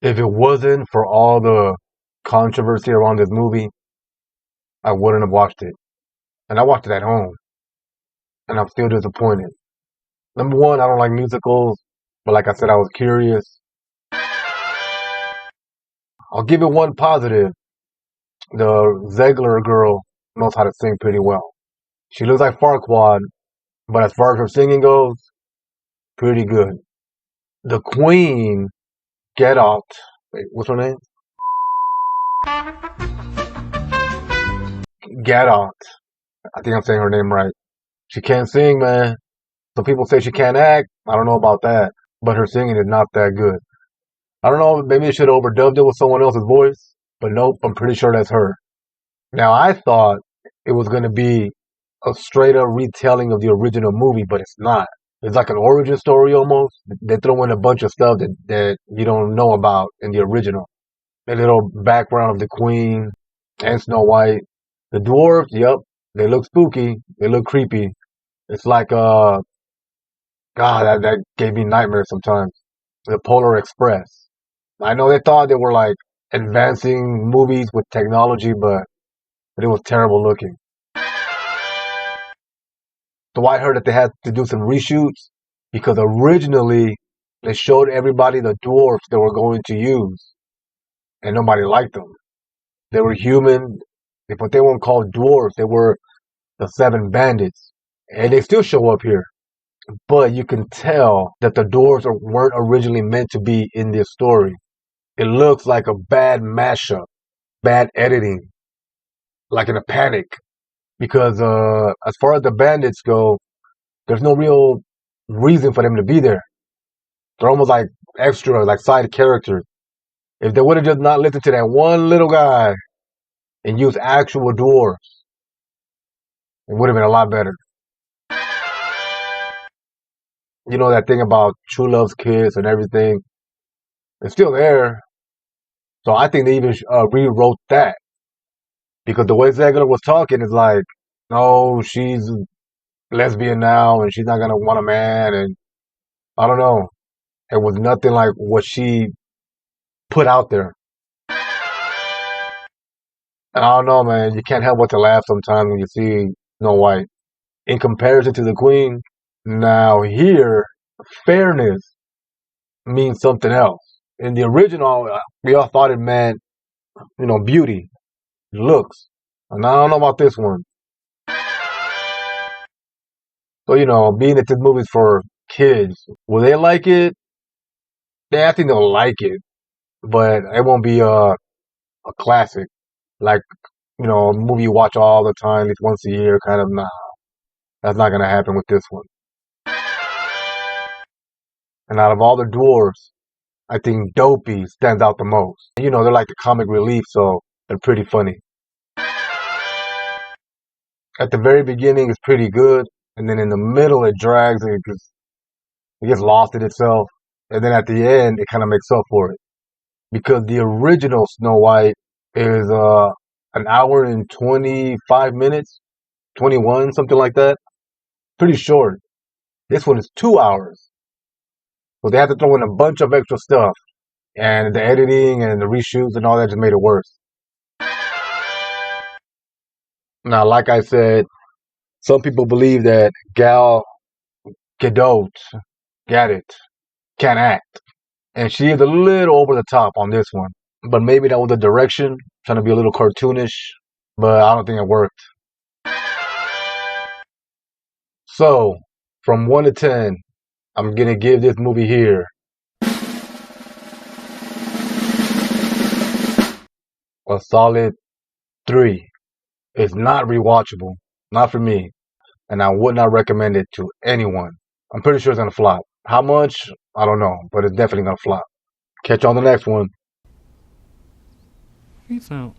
If it wasn't for all the controversy around this movie, I wouldn't have watched it. And I watched it at home, and I'm still disappointed. Number one, I don't like musicals, but like I said, I was curious. I'll give it one positive. The Zegler girl knows how to sing pretty well. She looks like Farquaad, but as far as her singing goes, pretty good. The Queen, Gadot, wait, what's her name? Gadot. I think I'm saying her name right. She can't sing, man. Some people say she can't act. I don't know about that, but her singing is not that good. I don't know. Maybe they should have overdubbed it with someone else's voice, but nope. I'm pretty sure that's her. Now I thought it was gonna be a straight up retelling of the original movie, but it's not. It's like an origin story almost. They throw in a bunch of stuff that you don't know about in the original. A little background of the Queen and Snow White. The dwarves, yep, they look spooky. They look creepy. It's like God, that gave me nightmares sometimes. The Polar Express. I know they thought they were like advancing movies with technology, but it was terrible looking. So I heard that they had to do some reshoots because originally they showed everybody the dwarfs they were going to use, and nobody liked them. They were human, but they weren't called dwarfs. They were the seven bandits, and they still show up here. But you can tell that the dwarves weren't originally meant to be in this story. It looks like a bad mashup, bad editing, like in a panic. Because as far as the bandits go, there's no real reason for them to be there. They're almost like extra, like side characters. If they would have just not listened to that one little guy and used actual dwarves, it would have been a lot better. You know that thing about True Love's Kiss and everything? It's still there. So I think they even rewrote that. Because the way Zegler was talking is like, no, she's lesbian now and she's not going to want a man. And I don't know. It was nothing like what she put out there. And I don't know, man. You can't help but to laugh sometimes when you see Snow White. In comparison to the Queen, now here, fairness means something else. In the original, we all thought it meant, beauty, looks. And I don't know about this one. So, being that this movie's for kids, will they like it? Yeah, I think they'll like it, but it won't be a classic. Like, a movie you watch all the time, at least once a year, kind of, nah. That's not going to happen with this one. And out of all the dwarves, I think Dopey stands out the most. They're like the comic relief, so they're pretty funny. At the very beginning, it's pretty good, and then in the middle, it drags and it gets lost in itself. And then at the end, it kind of makes up for it. Because the original Snow White is an hour and 25 minutes, 21, something like that. Pretty short. This one is 2 hours. So they had to throw in a bunch of extra stuff. And the editing and the reshoots and all that just made it worse. Now, like I said, some people believe that Gadot can't act. And she is a little over the top on this one. But maybe that was the direction, trying to be a little cartoonish. But I don't think it worked. So, from 1 to 10, I'm going to give this movie here a solid 3. It's not rewatchable. Not for me. And I would not recommend it to anyone. I'm pretty sure it's going to flop. How much? I don't know. But it's definitely going to flop. Catch you on the next one. Peace out.